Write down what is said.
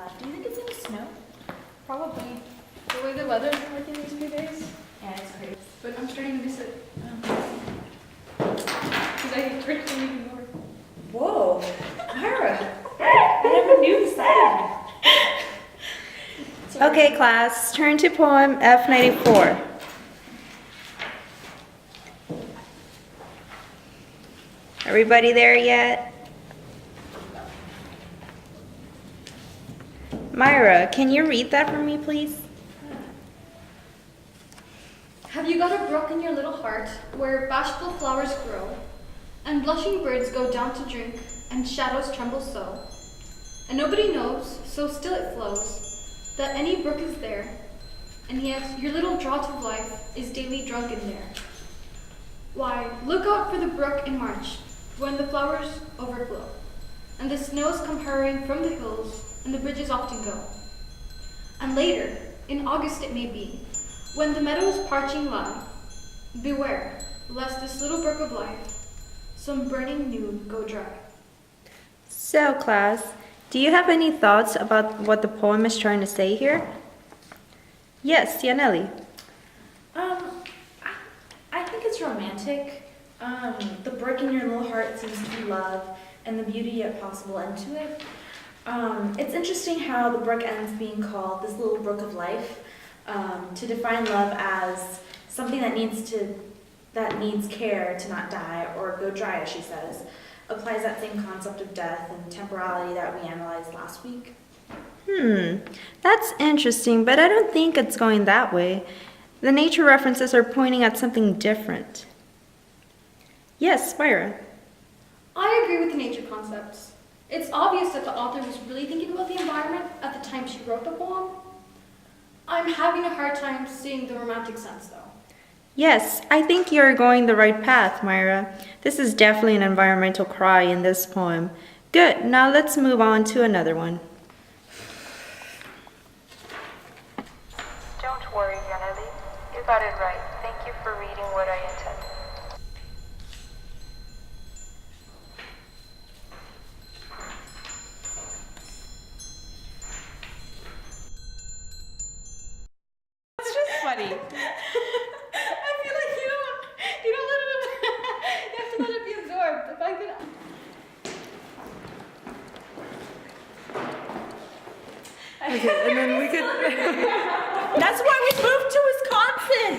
Do you think it's gonna snow? Probably. The way the weather's been looking these few days. Yeah, it's crazy. But I'm starting to miss it. Because I drifted even more. Whoa, Mayra, I never knew this side of you. Okay, class, turn to poem F94. Everybody there yet? Mayra, can you read that for me, please? Have you got a brook in your little heart where bashful flowers grow, and blushing birds go down to drink, and shadows tremble so? And nobody knows, so still it flows, that any brook is there, and yet your little draught of life is daily drunk in there. Why, look out for the brook in March, when the flowers overflow, and the snows come hurrying from the hills, and the bridges often go. And later, in August it may be, when the meadows parching lie, beware, lest this little brook of life, some burning noon, go dry. So, class, do you have any thoughts about what the poem is trying to say here? Yes, Yanely. I think it's romantic. The brook in your little heart seems to be love, and the beauty yet possible end to it. It's interesting how the brook ends being called this little brook of life, to define love as something that needs care to not die or go dry, as she says, applies that same concept of death and temporality that we analyzed last week. That's interesting, but I don't think it's going that way. The nature references are pointing at something different. Yes, Mayra. I agree with the nature concepts. It's obvious that the author was really thinking about the environment at the time she wrote the poem. I'm having a hard time seeing the romantic sense, though. Yes, I think you're going the right path, Mayra. This is definitely an environmental cry in this poem. Good, now let's move on to another one. Don't worry, Yanely. You got it right. Thank you for reading what I intended. It's just funny. I feel like you don't let it, you have to let it be absorbed. If I could. Okay, and then we could... That's why we moved to Wisconsin!